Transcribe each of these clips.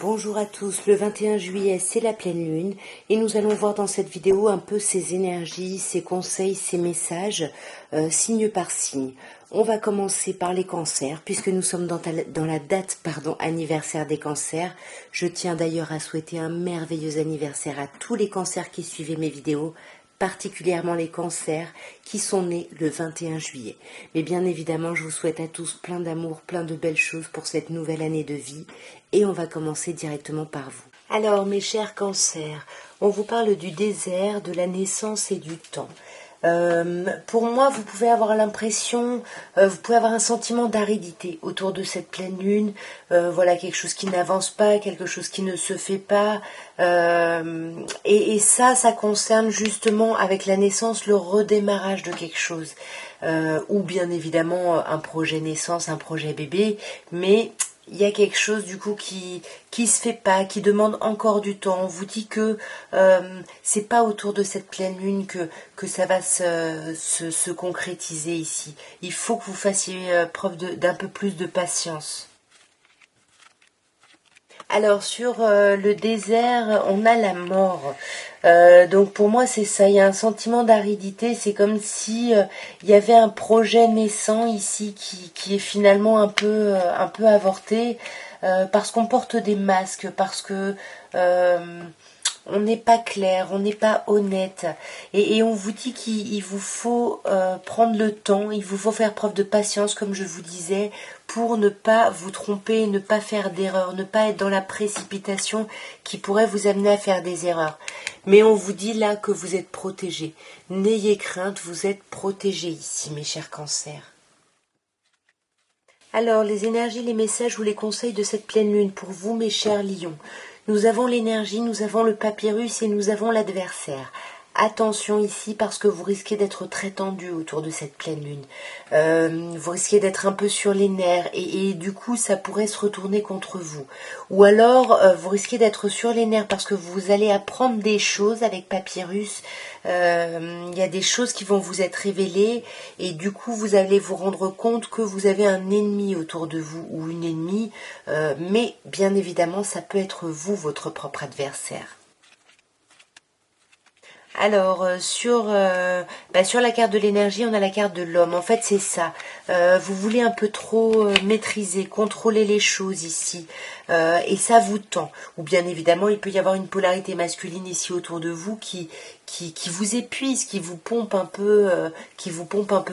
Bonjour à tous, le 21 juillet c'est la pleine lune et nous allons voir dans cette vidéo un peu ces énergies, ces conseils, ces messages, signe par signe. On va commencer par les cancers puisque nous sommes dans la date anniversaire des cancers. Je tiens d'ailleurs à souhaiter un merveilleux anniversaire à tous les cancers qui suivaient mes vidéos, particulièrement les cancers qui sont nés le 21 juillet. Mais bien évidemment, je vous souhaite à tous plein d'amour, plein de belles choses pour cette nouvelle année de vie. Et on va commencer directement par vous. Alors, mes chers cancers, on vous parle du désert, de la naissance et du temps. Pour moi, vous pouvez avoir l'impression, vous pouvez avoir un sentiment d'aridité autour de cette pleine lune. Voilà, quelque chose qui n'avance pas, quelque chose qui ne se fait pas. Et ça concerne justement avec la naissance le redémarrage de quelque chose. Ou bien évidemment un projet naissance, un projet bébé, mais il y a quelque chose du coup qui se fait pas, qui demande encore du temps. On vous dit que c'est pas autour de cette pleine lune que ça va se concrétiser ici. Il faut que vous fassiez preuve d'un peu plus de patience. Alors sur le désert, on a la mort. Donc pour moi c'est ça, il y a un sentiment d'aridité, c'est comme si il y avait un projet naissant ici qui est finalement un peu avorté parce qu'on porte des masques, parce que on n'est pas clair, on n'est pas honnête. Et on vous dit qu'il vous faut prendre le temps, il vous faut faire preuve de patience, comme je vous disais, pour ne pas vous tromper, ne pas faire d'erreurs, ne pas être dans la précipitation qui pourrait vous amener à faire des erreurs. Mais on vous dit là que vous êtes protégés. N'ayez crainte, vous êtes protégés ici, mes chers cancers. Alors, les énergies, les messages ou les conseils de cette pleine lune pour vous, mes chers lions. Nous avons l'énergie, nous avons le papyrus et nous avons l'adversaire. Attention ici parce que vous risquez d'être très tendu autour de cette pleine lune. Vous risquez d'être un peu sur les nerfs et du coup ça pourrait se retourner contre vous. Ou alors vous risquez d'être sur les nerfs parce que vous allez apprendre des choses avec papyrus. Il y a des choses qui vont vous être révélées et du coup vous allez vous rendre compte que vous avez un ennemi autour de vous ou une ennemie. Mais bien évidemment ça peut être vous, votre propre adversaire. Alors, sur la carte de l'énergie, on a la carte de l'homme. En fait, c'est ça. Vous voulez un peu trop maîtriser, contrôler les choses ici. Et ça vous tend. Ou bien évidemment, il peut y avoir une polarité masculine ici autour de vous qui vous épuise, qui vous pompe un peu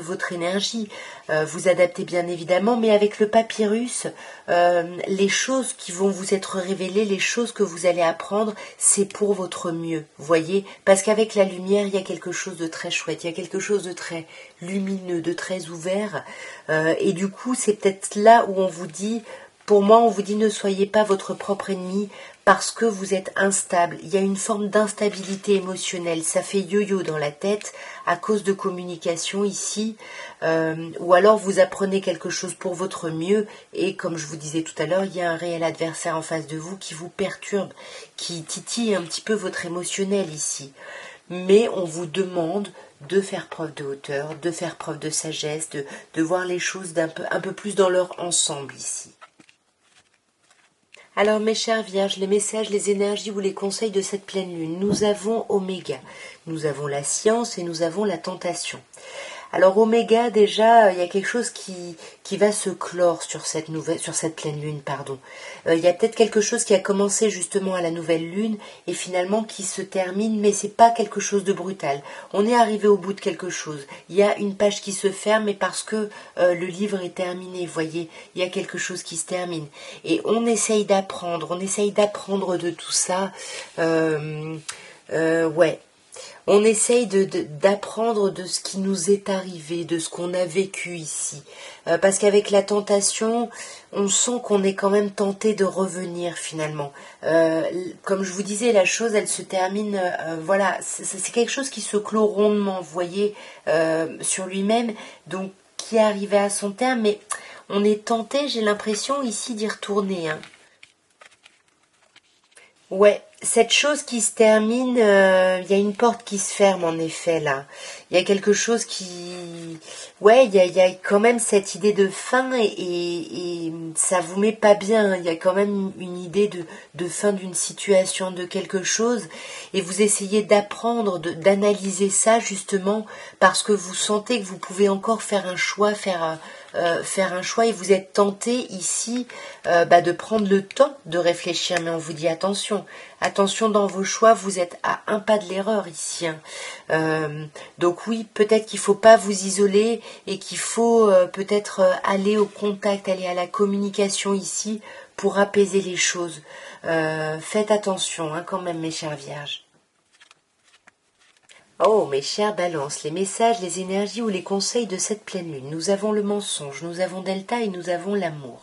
votre énergie. Vous adaptez bien évidemment, mais avec le papyrus, les choses qui vont vous être révélées, les choses que vous allez apprendre, c'est pour votre mieux, voyez, parce qu'avec la lumière, il y a quelque chose de très chouette, il y a quelque chose de très lumineux, de très ouvert, et du coup, c'est peut-être là où on vous dit, pour moi, on vous dit ne soyez pas votre propre ennemi parce que vous êtes instable. Il y a une forme d'instabilité émotionnelle. Ça fait yo-yo dans la tête à cause de communication ici. Ou alors vous apprenez quelque chose pour votre mieux et comme je vous disais tout à l'heure, il y a un réel adversaire en face de vous qui vous perturbe, qui titille un petit peu votre émotionnel ici. Mais on vous demande de faire preuve de hauteur, de faire preuve de sagesse, de voir les choses un peu plus dans leur ensemble ici. Alors mes chères vierges, les messages, les énergies ou les conseils de cette pleine lune, nous avons Oméga, nous avons la science et nous avons la tentation. Alors Oméga, déjà, il y a quelque chose qui va se clore sur cette pleine lune, pardon. Il y a peut-être quelque chose qui a commencé justement à la nouvelle lune et finalement qui se termine, mais c'est pas quelque chose de brutal. On est arrivé au bout de quelque chose. Il y a une page qui se ferme, mais parce que le livre est terminé, vous voyez, il y a quelque chose qui se termine. Et on essaye d'apprendre de tout ça. Ouais. On essaye d'apprendre de ce qui nous est arrivé, de ce qu'on a vécu ici. Parce qu'avec la tentation, on sent qu'on est quand même tenté de revenir finalement. Comme je vous disais, la chose, elle se termine, voilà, c'est quelque chose qui se clôt rondement, vous voyez, sur lui-même, donc qui est arrivé à son terme, mais on est tenté, j'ai l'impression, ici d'y retourner, hein. Ouais, cette chose qui se termine, il y a une porte qui se ferme en effet là. Il y a quelque chose qui... Ouais, il y a quand même cette idée de fin et ça vous met pas bien. Il y a quand même une idée de fin d'une situation, de quelque chose. Et vous essayez d'apprendre, d'analyser ça justement parce que vous sentez que vous pouvez encore faire un choix, faire un choix et vous êtes tenté ici de prendre le temps de réfléchir. Mais on vous dit attention, attention dans vos choix, vous êtes à un pas de l'erreur ici. Hein. Donc oui, peut-être qu'il ne faut pas vous isoler et qu'il faut peut-être aller au contact, aller à la communication ici pour apaiser les choses. Faites attention hein, quand même mes chères vierges. Oh, mes chères balances, les messages, les énergies ou les conseils de cette pleine lune. Nous avons le mensonge, nous avons Delta et nous avons l'amour.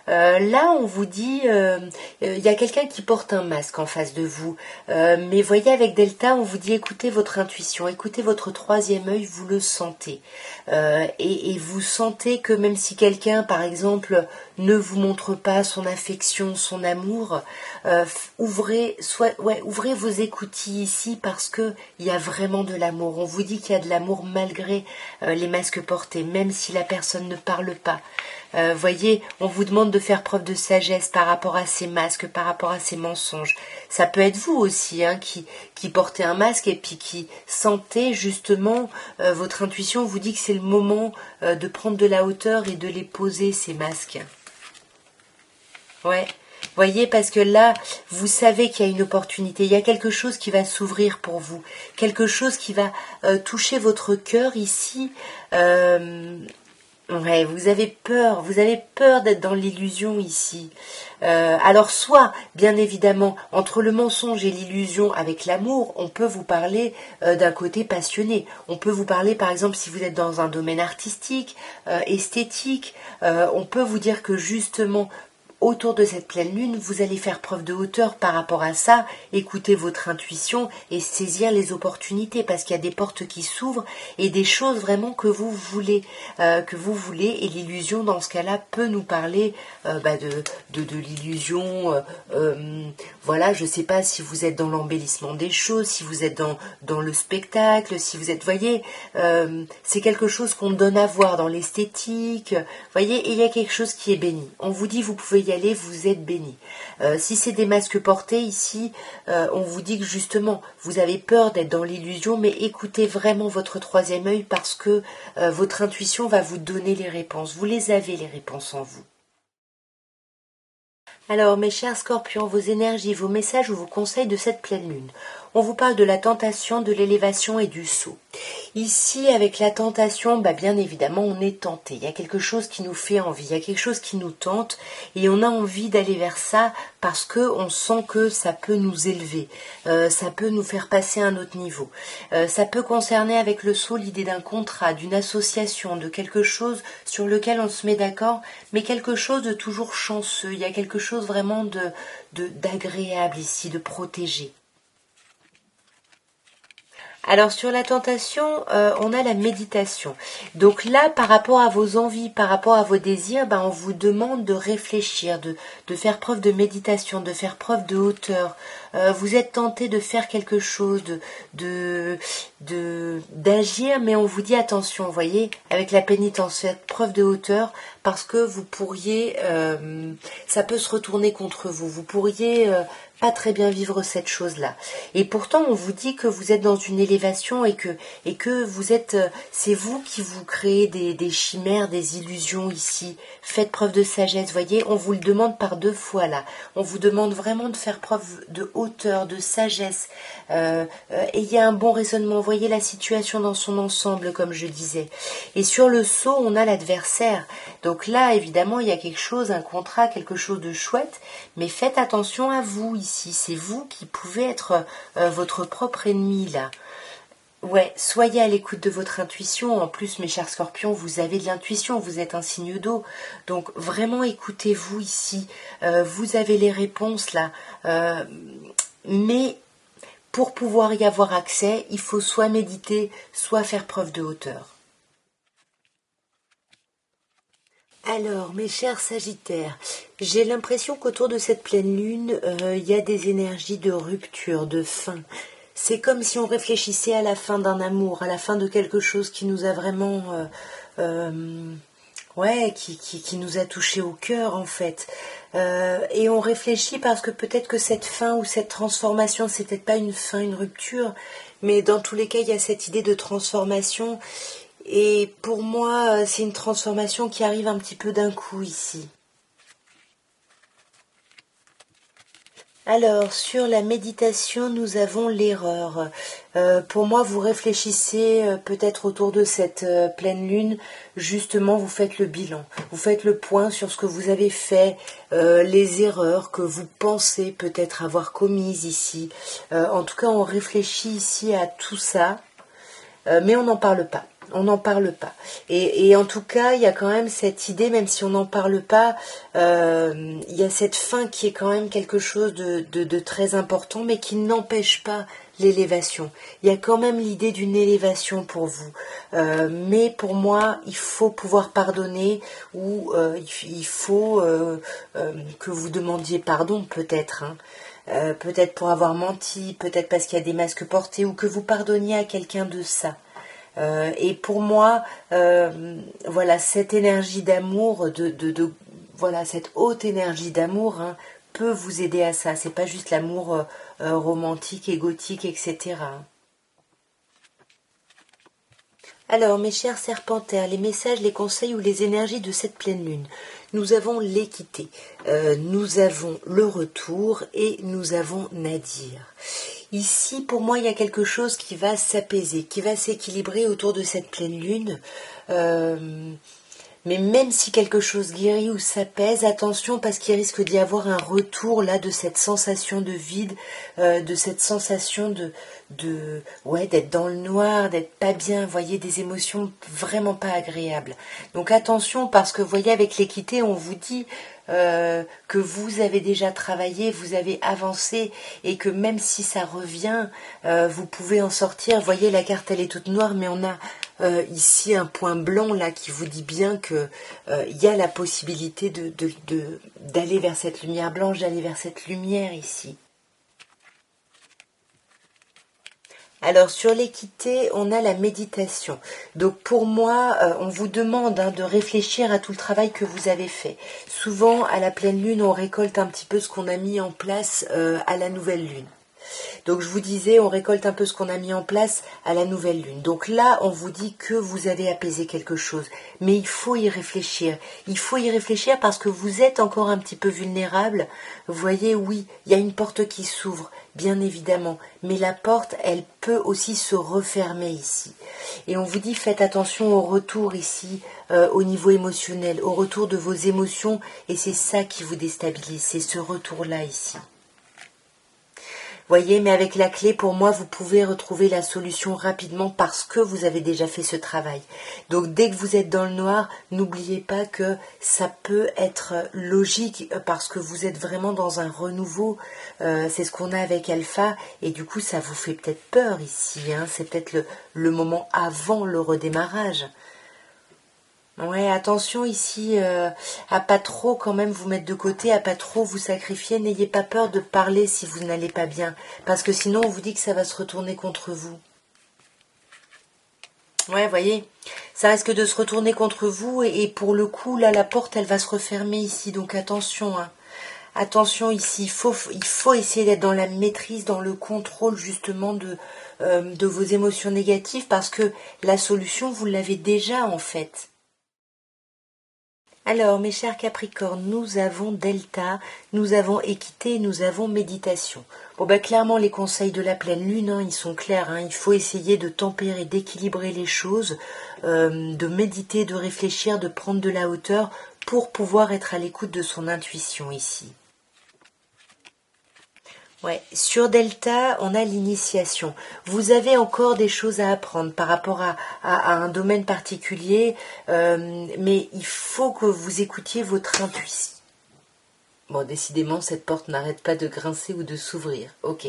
Là, on vous dit, il y a quelqu'un qui porte un masque en face de vous. Mais voyez, avec Delta, on vous dit écoutez votre intuition, écoutez votre troisième œil, vous le sentez. Et vous sentez que même si quelqu'un, par exemple, ne vous montre pas son affection, son amour, ouvrez vos écoutilles ici parce que il y a vraiment de l'amour. On vous dit qu'il y a de l'amour malgré les masques portés, même si la personne ne parle pas. Voyez, on vous demande de faire preuve de sagesse par rapport à ces masques, par rapport à ces mensonges. Ça peut être vous aussi hein, qui portez un masque et puis qui sentez justement, votre intuition vous dit que c'est le moment de prendre de la hauteur et de les poser, ces masques. Ouais. Voyez, parce que là, vous savez qu'il y a une opportunité, il y a quelque chose qui va s'ouvrir pour vous, quelque chose qui va toucher votre cœur ici. Ouais, vous avez peur d'être dans l'illusion ici. Alors soit, bien évidemment, entre le mensonge et l'illusion avec l'amour, on peut vous parler d'un côté passionné. On peut vous parler, par exemple, si vous êtes dans un domaine artistique, esthétique, on peut vous dire que justement, autour de cette pleine lune, vous allez faire preuve de hauteur par rapport à ça, écouter votre intuition et saisir les opportunités parce qu'il y a des portes qui s'ouvrent et des choses vraiment que vous voulez, et l'illusion dans ce cas-là peut nous parler de l'illusion. Voilà, je sais pas si vous êtes dans l'embellissement des choses, si vous êtes dans le spectacle, si vous êtes, voyez, c'est quelque chose qu'on donne à voir dans l'esthétique, voyez, et il y a quelque chose qui est béni. On vous dit vous pouvez y aller, vous êtes béni. Si c'est des masques portés ici, on vous dit que justement vous avez peur d'être dans l'illusion, mais écoutez vraiment votre troisième œil parce que votre intuition va vous donner les réponses. Vous les avez les réponses en vous. Alors, mes chers scorpions, vos énergies, vos messages ou vos conseils de cette pleine lune. On vous parle de la tentation, de l'élévation et du saut. Ici, avec la tentation, bien évidemment, on est tenté. Il y a quelque chose qui nous fait envie, il y a quelque chose qui nous tente et on a envie d'aller vers ça parce que on sent que ça peut nous élever, ça peut nous faire passer à un autre niveau. Ça peut concerner avec le saut l'idée d'un contrat, d'une association, de quelque chose sur lequel on se met d'accord, mais quelque chose de toujours chanceux. Il y a quelque chose vraiment d'agréable ici, de protégé. Alors sur la tentation, on a la méditation. Donc là, par rapport à vos envies, par rapport à vos désirs, on vous demande de réfléchir, de faire preuve de méditation, de faire preuve de hauteur. Vous êtes tenté de faire quelque chose, d'agir, mais on vous dit attention, vous voyez, avec la pénitence, faites preuve de hauteur parce que vous pourriez, ça peut se retourner contre vous. Vous pourriez pas très bien vivre cette chose-là. Et pourtant, on vous dit que vous êtes dans une élévation et que vous êtes, c'est vous qui vous créez des chimères, des illusions ici. Faites preuve de sagesse, voyez, on vous le demande par deux fois là. On vous demande vraiment de faire preuve de hauteur, de sagesse. Ayez un bon raisonnement, voyez la situation dans son ensemble, comme je disais. Et sur le saut, on a l'adversaire. Donc là, évidemment, il y a quelque chose, un contrat, quelque chose de chouette, mais faites attention à vous ici. C'est vous qui pouvez être votre propre ennemi là. Ouais, soyez à l'écoute de votre intuition. En plus, mes chers scorpions, vous avez de l'intuition, vous êtes un signe d'eau. Donc, vraiment, écoutez-vous ici. Vous avez les réponses là. Mais pour pouvoir y avoir accès, il faut soit méditer, soit faire preuve de hauteur. Alors, mes chers Sagittaires, j'ai l'impression qu'autour de cette pleine lune, il y a des énergies de rupture, de fin. C'est comme si on réfléchissait à la fin d'un amour, à la fin de quelque chose qui nous a vraiment... ouais, qui nous a touché au cœur en fait. Et on réfléchit parce que peut-être que cette fin ou cette transformation, c'est peut-être pas une fin, une rupture, mais dans tous les cas, il y a cette idée de transformation. Et pour moi, c'est une transformation qui arrive un petit peu d'un coup ici. Alors, sur la méditation, nous avons l'erreur. Pour moi, vous réfléchissez peut-être autour de cette pleine lune. Justement, vous faites le bilan. Vous faites le point sur ce que vous avez fait, les erreurs que vous pensez peut-être avoir commises ici. En tout cas, on réfléchit ici à tout ça, mais on n'en parle pas. On n'en parle pas. Et en tout cas, il y a quand même cette idée, même si on n'en parle pas, il y a cette fin qui est quand même quelque chose de très important, mais qui n'empêche pas l'élévation. Il y a quand même l'idée d'une élévation pour vous. Mais pour moi, il faut pouvoir pardonner ou il faut que vous demandiez pardon peut-être. Hein. Peut-être pour avoir menti, peut-être parce qu'il y a des masques portés, ou que vous pardonniez à quelqu'un de ça. Et pour moi, voilà, cette énergie d'amour, voilà, cette haute énergie d'amour hein, peut vous aider à ça. C'est pas juste l'amour romantique, égotique, etc. Alors, mes chers serpentaires, les messages, les conseils ou les énergies de cette pleine lune. Nous avons l'équité, nous avons le retour et nous avons Nadir. Ici, pour moi, il y a quelque chose qui va s'apaiser, qui va s'équilibrer autour de cette pleine lune. Mais même si quelque chose guérit ou s'apaise, attention parce qu'il risque d'y avoir un retour là de cette sensation de vide, de cette sensation ouais, d'être dans le noir, d'être pas bien, vous voyez, des émotions vraiment pas agréables. Donc attention parce que vous voyez avec l'équité, on vous dit que vous avez déjà travaillé, vous avez avancé et que même si ça revient, vous pouvez en sortir. Vous voyez, la carte elle est toute noire, mais on a ici un point blanc là qui vous dit bien que il y a la possibilité d'aller vers cette lumière blanche, d'aller vers cette lumière ici. Alors sur l'équité, on a la méditation. Donc pour moi, on vous demande hein, de réfléchir à tout le travail que vous avez fait. Souvent, à la pleine lune, on récolte un petit peu ce qu'on a mis en place à la nouvelle lune. Donc je vous disais, on récolte un peu ce qu'on a mis en place à la nouvelle lune. Donc là, on vous dit que vous avez apaisé quelque chose. Mais il faut y réfléchir. Il faut y réfléchir parce que vous êtes encore un petit peu vulnérable. Vous voyez, oui, il y a une porte qui s'ouvre, bien évidemment. Mais la porte, elle peut aussi se refermer ici. Et on vous dit, faites attention au retour ici, au niveau émotionnel, au retour de vos émotions. Et c'est ça qui vous déstabilise, c'est ce retour-là ici. Voyez, mais avec la clé, pour moi, vous pouvez retrouver la solution rapidement parce que vous avez déjà fait ce travail. Donc, dès que vous êtes dans le noir, n'oubliez pas que ça peut être logique parce que vous êtes vraiment dans un renouveau. C'est ce qu'on a avec Alpha et du coup, ça vous fait peut-être peur ici. Hein. C'est peut-être le moment avant le redémarrage. Ouais, attention ici à pas trop quand même vous mettre de côté, à pas trop vous sacrifier. N'ayez pas peur de parler si vous n'allez pas bien, parce que sinon on vous dit que ça va se retourner contre vous. Ouais, voyez, ça risque de se retourner contre vous et pour le coup là la porte elle va se refermer ici, donc attention. Hein. Attention ici, il faut essayer d'être dans la maîtrise, dans le contrôle justement de vos émotions négatives, parce que la solution vous l'avez déjà en fait. Alors, mes chers Capricornes, nous avons Delta, nous avons Équité, nous avons Méditation. Bon, ben clairement, les conseils de la pleine lune, hein, ils sont clairs. Hein, il faut essayer de tempérer, d'équilibrer les choses, de méditer, de réfléchir, de prendre de la hauteur pour pouvoir être à l'écoute de son intuition ici. Ouais, sur Delta, on a l'initiation. Vous avez encore des choses à apprendre par rapport à un domaine particulier, mais il faut que vous écoutiez votre intuition. Bon, décidément, cette porte n'arrête pas de grincer ou de s'ouvrir. Ok.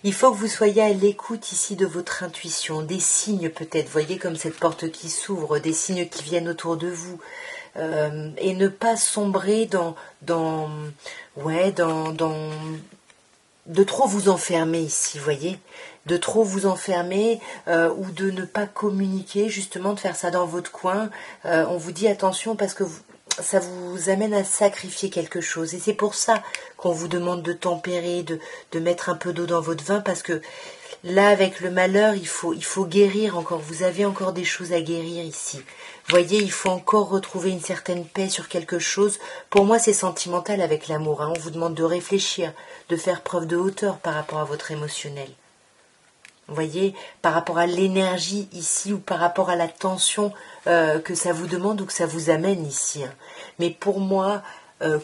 Il faut que vous soyez à l'écoute ici de votre intuition, des signes peut-être, voyez comme cette porte qui s'ouvre, des signes qui viennent autour de vous. et ne pas sombrer ouais, de trop vous enfermer ici, vous voyez, de trop vous enfermer ou de ne pas communiquer, justement de faire ça dans votre coin. On vous dit attention parce que ça vous amène à sacrifier quelque chose. Et c'est pour ça qu'on vous demande de tempérer, de mettre un peu d'eau dans votre vin, parce que là, avec le malheur, il faut guérir encore. Vous avez encore des choses à guérir ici. Vous voyez, il faut encore retrouver une certaine paix sur quelque chose. Pour moi, c'est sentimental avec l'amour. On vous demande de réfléchir, de faire preuve de hauteur par rapport à votre émotionnel. Vous voyez, par rapport à l'énergie ici ou par rapport à la tension que ça vous demande ou que ça vous amène ici. Mais pour moi,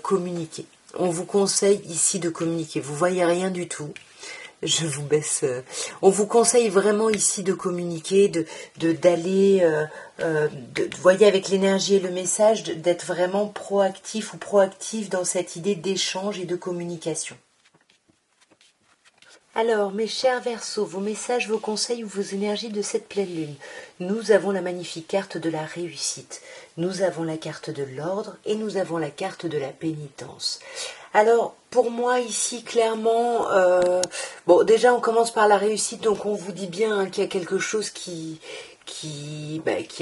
communiquer. On vous conseille ici de communiquer. Vous voyez rien du tout. Je vous baisse. On vous conseille vraiment ici de communiquer, d'aller, vous voyez, avec l'énergie et le message, d'être vraiment proactif ou proactive dans cette idée d'échange et de communication. Alors, mes chers Verseaux, vos messages, vos conseils ou vos énergies de cette pleine lune. Nous avons la magnifique carte de la réussite. Nous avons la carte de l'ordre et nous avons la carte de la pénitence. Alors, pour moi, ici, clairement, bon, déjà, on commence par la réussite, donc on vous dit bien qu'il y a quelque chose qui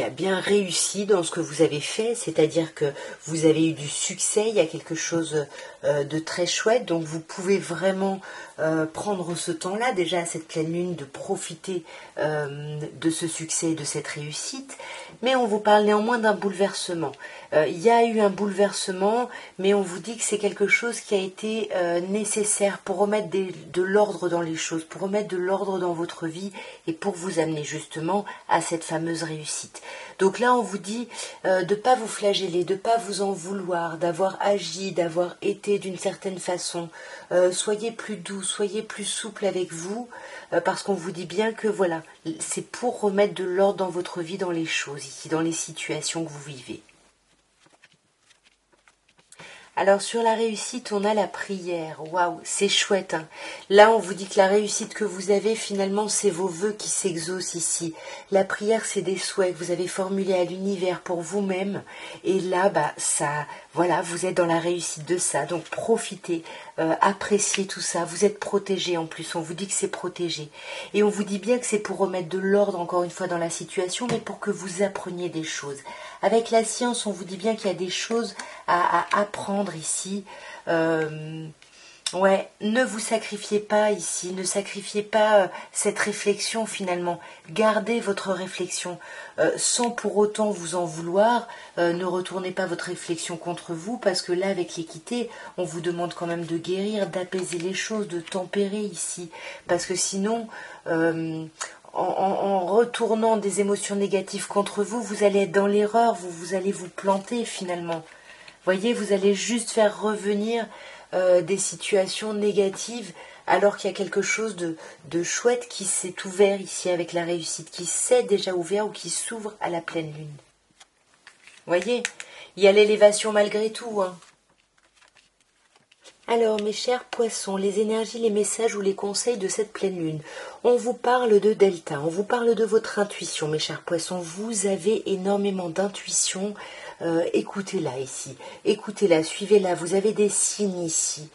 a bien réussi dans ce que vous avez fait, c'est-à-dire que vous avez eu du succès, il y a quelque chose de très chouette, donc vous pouvez vraiment prendre ce temps-là, déjà à cette pleine lune, de profiter de ce succès et de cette réussite, mais on vous parle néanmoins d'un bouleversement. Il y a eu un bouleversement, mais on vous dit que c'est quelque chose qui a été nécessaire pour remettre de l'ordre dans les choses, pour remettre de l'ordre dans votre vie et pour vous amener justement à cette fameuse réussite. Donc là, on vous dit de ne pas vous flageller, de ne pas vous en vouloir, d'avoir agi, d'avoir été d'une certaine façon. Soyez plus doux, soyez plus souple avec vous, parce qu'on vous dit bien que voilà, c'est pour remettre de l'ordre dans votre vie, dans les choses ici, dans les situations que vous vivez. Alors sur la réussite, on a la prière. Waouh, c'est chouette. Hein. Là, on vous dit que la réussite que vous avez, finalement, c'est vos vœux qui s'exaucent ici. La prière, c'est des souhaits que vous avez formulés à l'univers pour vous-même. Et là, ça, voilà, vous êtes dans la réussite de ça. Donc profitez, appréciez tout ça. Vous êtes protégé en plus. On vous dit que c'est protégé. Et on vous dit bien que c'est pour remettre de l'ordre, encore une fois, dans la situation, mais pour que vous appreniez des choses. Avec la science, on vous dit bien qu'il y a des choses à apprendre ici. Ouais, ne vous sacrifiez pas ici, ne sacrifiez pas cette réflexion finalement. Gardez votre réflexion sans pour autant vous en vouloir. Ne retournez pas votre réflexion contre vous parce que là, avec l'équité, on vous demande quand même de guérir, d'apaiser les choses, de tempérer ici. Parce que sinon... en retournant des émotions négatives contre vous, vous allez être dans l'erreur, vous allez vous planter finalement. Voyez, vous allez juste faire revenir des situations négatives alors qu'il y a quelque chose de chouette qui s'est ouvert ici avec la réussite, qui s'est déjà ouvert ou qui s'ouvre à la pleine lune. Voyez, il y a l'élévation malgré tout, hein. Alors, mes chers poissons, les énergies, les messages ou les conseils de cette pleine lune. On vous parle de Delta, on vous parle de votre intuition, mes chers poissons. Vous avez énormément d'intuition. Écoutez-la ici, écoutez-la, suivez-la. Vous avez des signes ici.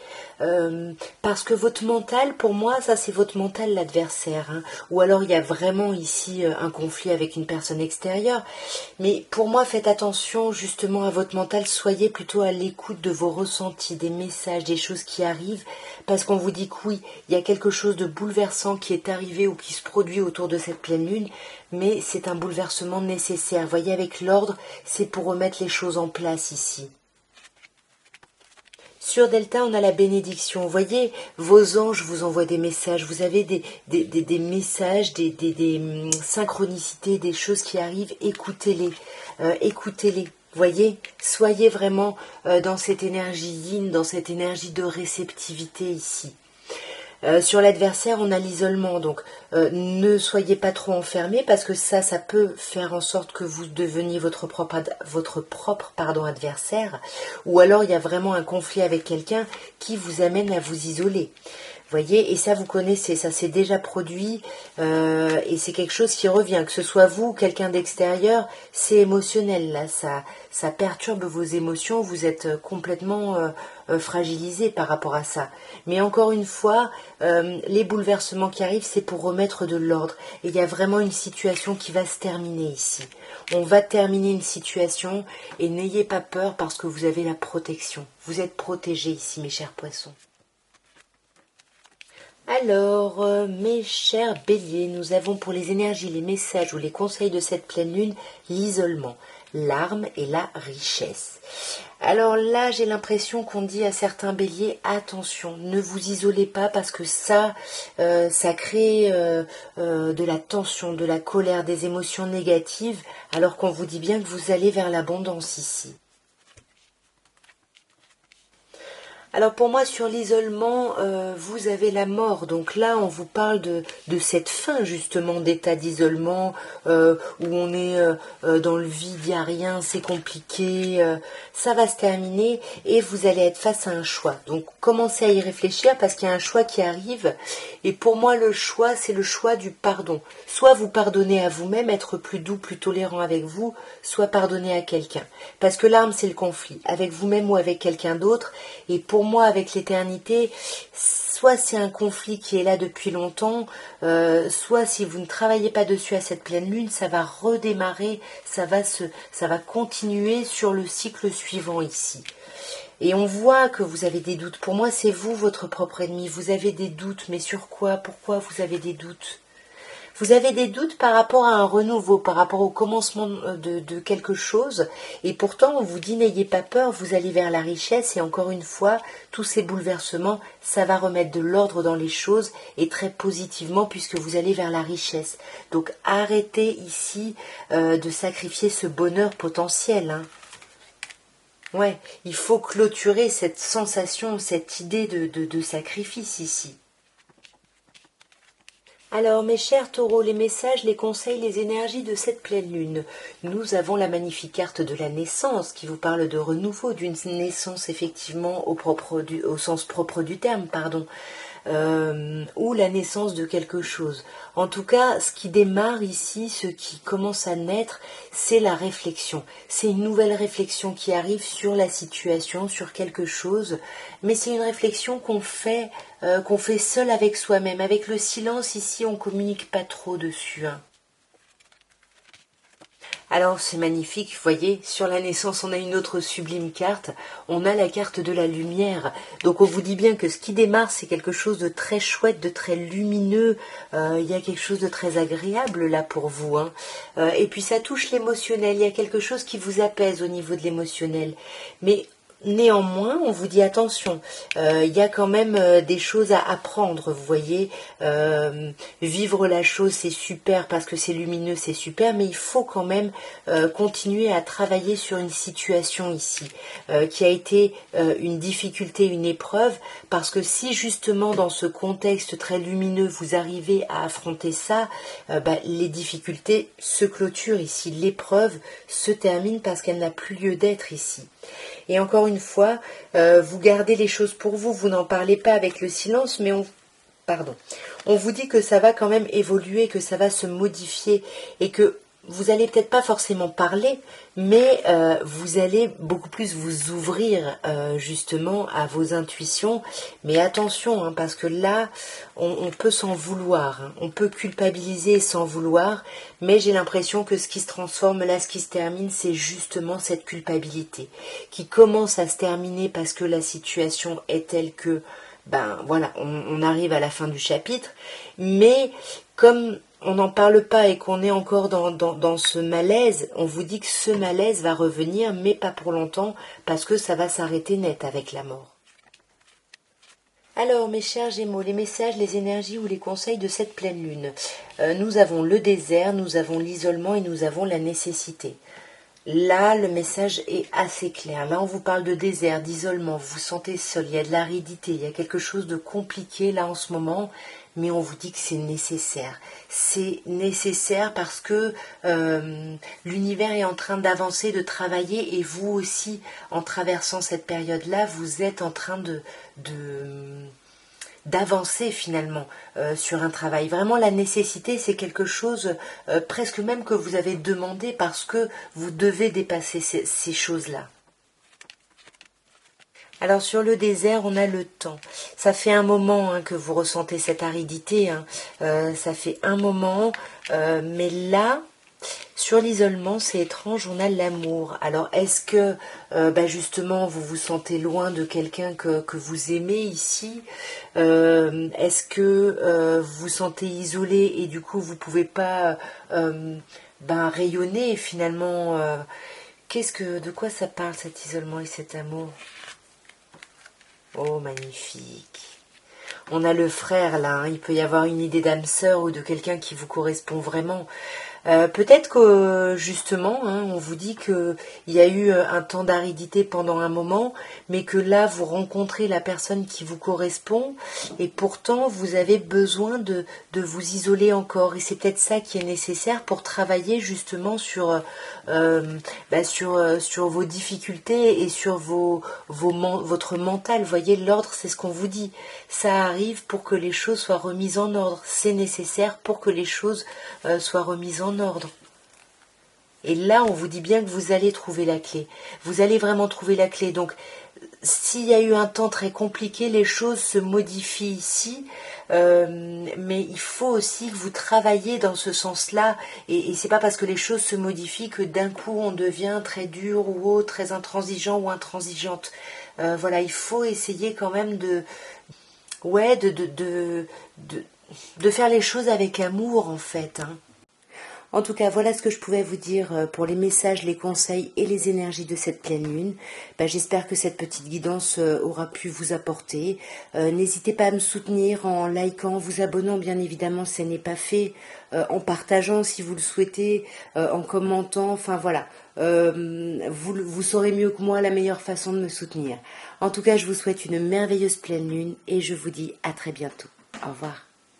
Parce que votre mental, pour moi, ça c'est votre mental l'adversaire. Hein. Ou alors il y a vraiment ici un conflit avec une personne extérieure. Mais pour moi, faites attention justement à votre mental. Soyez plutôt à l'écoute de vos ressentis, des messages, des choses qui arrivent. Parce qu'on vous dit que oui, il y a quelque chose de bouleversant qui est arrivé ou qui se produit autour de cette pleine lune. Mais c'est un bouleversement nécessaire. Voyez, avec l'ordre, c'est pour remettre les choses en place ici. Sur Delta, on a la bénédiction. Vous voyez, vos anges vous envoient des messages. Vous avez des messages, des synchronicités, des choses qui arrivent. Écoutez-les. Écoutez-les. Voyez, soyez vraiment dans cette énergie yin, dans cette énergie de réceptivité ici. Sur l'adversaire, on a l'isolement, donc ne soyez pas trop enfermés parce que ça peut faire en sorte que vous deveniez votre propre adversaire, ou alors il y a vraiment un conflit avec quelqu'un qui vous amène à vous isoler. Voyez, et ça vous connaissez, ça s'est déjà produit et c'est quelque chose qui revient, que ce soit vous ou quelqu'un d'extérieur, c'est émotionnel là, ça perturbe vos émotions, vous êtes complètement fragilisé par rapport à ça. Mais encore une fois, les bouleversements qui arrivent, c'est pour remettre de l'ordre. Et il y a vraiment une situation qui va se terminer ici. On va terminer une situation et n'ayez pas peur parce que vous avez la protection. Vous êtes protégés ici, mes chers poissons. Alors, mes chers béliers, nous avons pour les énergies, les messages ou les conseils de cette pleine lune, l'isolement, l'arme et la richesse. Alors là, j'ai l'impression qu'on dit à certains béliers, attention, ne vous isolez pas parce que ça crée de la tension, de la colère, des émotions négatives, alors qu'on vous dit bien que vous allez vers l'abondance ici. Alors pour moi, sur l'isolement, vous avez la mort. Donc là, on vous parle de cette fin justement d'état d'isolement où on est dans le vide, il n'y a rien, c'est compliqué. Ça va se terminer et vous allez être face à un choix. Donc commencez à y réfléchir parce qu'il y a un choix qui arrive. Et pour moi, le choix, c'est le choix du pardon. Soit vous pardonnez à vous-même, être plus doux, plus tolérant avec vous, soit pardonner à quelqu'un. Parce que l'arme, c'est le conflit, avec vous-même ou avec quelqu'un d'autre. Et pour moi, avec l'éternité, soit c'est un conflit qui est là depuis longtemps, soit si vous ne travaillez pas dessus à cette pleine lune, ça va redémarrer, ça va continuer sur le cycle suivant ici. Et on voit que vous avez des doutes. Pour moi, c'est vous, votre propre ennemi. Vous avez des doutes, mais sur quoi? Pourquoi vous avez des doutes? Vous avez des doutes par rapport à un renouveau, par rapport au commencement de quelque chose, et pourtant on vous dit n'ayez pas peur, vous allez vers la richesse, et encore une fois, tous ces bouleversements, ça va remettre de l'ordre dans les choses, et très positivement puisque vous allez vers la richesse. Donc arrêtez ici de sacrifier ce bonheur potentiel, hein. Ouais, il faut clôturer cette sensation, cette idée de sacrifice ici. Alors, mes chers taureaux, les messages, les conseils, les énergies de cette pleine lune. Nous avons la magnifique carte de la naissance qui vous parle de renouveau, d'une naissance effectivement au sens propre du terme, pardon. Ou la naissance de quelque chose. En tout cas, ce qui démarre ici, ce qui commence à naître, c'est la réflexion. C'est une nouvelle réflexion qui arrive sur la situation, sur quelque chose, mais c'est une réflexion qu'on fait seul avec soi-même. Avec le silence, ici, on communique pas trop dessus, hein. Alors c'est magnifique, vous voyez, sur la naissance on a une autre sublime carte, on a la carte de la lumière, donc on vous dit bien que ce qui démarre c'est quelque chose de très chouette, de très lumineux, il y a quelque chose de très agréable là pour vous, hein. Et puis ça touche l'émotionnel, il y a quelque chose qui vous apaise au niveau de l'émotionnel, mais néanmoins, on vous dit attention, il y a quand même des choses à apprendre, vous voyez, vivre la chose c'est super parce que c'est lumineux, c'est super, mais il faut quand même continuer à travailler sur une situation ici, qui a été une difficulté, une épreuve, parce que si justement dans ce contexte très lumineux vous arrivez à affronter ça, les difficultés se clôturent ici, l'épreuve se termine parce qu'elle n'a plus lieu d'être ici. Et encore une fois, vous gardez les choses pour vous, vous n'en parlez pas avec le silence, mais on vous dit que ça va quand même évoluer, que ça va se modifier et que vous allez peut-être pas forcément parler, mais vous allez beaucoup plus vous ouvrir justement à vos intuitions. Mais attention, hein, parce que là, on peut s'en vouloir, hein, on peut culpabiliser sans vouloir, mais j'ai l'impression que ce qui se transforme là, ce qui se termine, c'est justement cette culpabilité qui commence à se terminer parce que la situation est telle que, voilà, on arrive à la fin du chapitre, mais comme on n'en parle pas et qu'on est encore dans ce malaise, on vous dit que ce malaise va revenir, mais pas pour longtemps, parce que ça va s'arrêter net avec la mort. Alors, mes chers Gémeaux, les messages, les énergies ou les conseils de cette pleine lune. Nous avons le désert, nous avons l'isolement et nous avons la nécessité. Là, le message est assez clair. Là, on vous parle de désert, d'isolement, vous vous sentez seul, il y a de l'aridité, il y a quelque chose de compliqué là en ce moment, mais on vous dit que c'est nécessaire. C'est nécessaire parce que l'univers est en train d'avancer, de travailler, et vous aussi, en traversant cette période-là, vous êtes en train d'avancer finalement sur un travail. Vraiment, la nécessité, c'est quelque chose presque même que vous avez demandé parce que vous devez dépasser ces choses-là. Alors sur le désert, on a le temps. Ça fait un moment que vous ressentez cette aridité, ça fait un moment, mais là, sur l'isolement, c'est étrange, on a l'amour. Alors est-ce que justement vous vous sentez loin de quelqu'un que vous aimez ici? Est-ce que vous vous sentez isolé et du coup vous pouvez pas rayonner finalement de quoi ça parle cet isolement et cet amour? Oh, magnifique. On a le frère là, il peut y avoir une idée d'âme sœur ou de quelqu'un qui vous correspond vraiment. Peut-être que justement, on vous dit qu'il y a eu un temps d'aridité pendant un moment, mais que là, vous rencontrez la personne qui vous correspond, et pourtant, vous avez besoin de vous isoler encore. Et c'est peut-être ça qui est nécessaire pour travailler justement sur vos difficultés et sur votre mental. Vous voyez, l'ordre, c'est ce qu'on vous dit. Ça arrive pour que les choses soient remises en ordre. C'est nécessaire pour que les choses soient remises en ordre. Et là, on vous dit bien que vous allez trouver la clé. Vous allez vraiment trouver la clé. Donc, s'il y a eu un temps très compliqué, les choses se modifient ici, mais il faut aussi que vous travaillez dans ce sens-là, et c'est pas parce que les choses se modifient que d'un coup on devient très dur ou autre, très intransigeant ou intransigeante. Voilà, il faut essayer quand même de faire les choses avec amour en fait. En tout cas, voilà ce que je pouvais vous dire pour les messages, les conseils et les énergies de cette pleine lune. J'espère que cette petite guidance aura pu vous apporter. N'hésitez pas à me soutenir en likant, vous abonnant bien évidemment si ce n'est pas fait, en partageant si vous le souhaitez, en commentant, enfin voilà. Vous saurez mieux que moi la meilleure façon de me soutenir. En tout cas, je vous souhaite une merveilleuse pleine lune et je vous dis à très bientôt. Au revoir.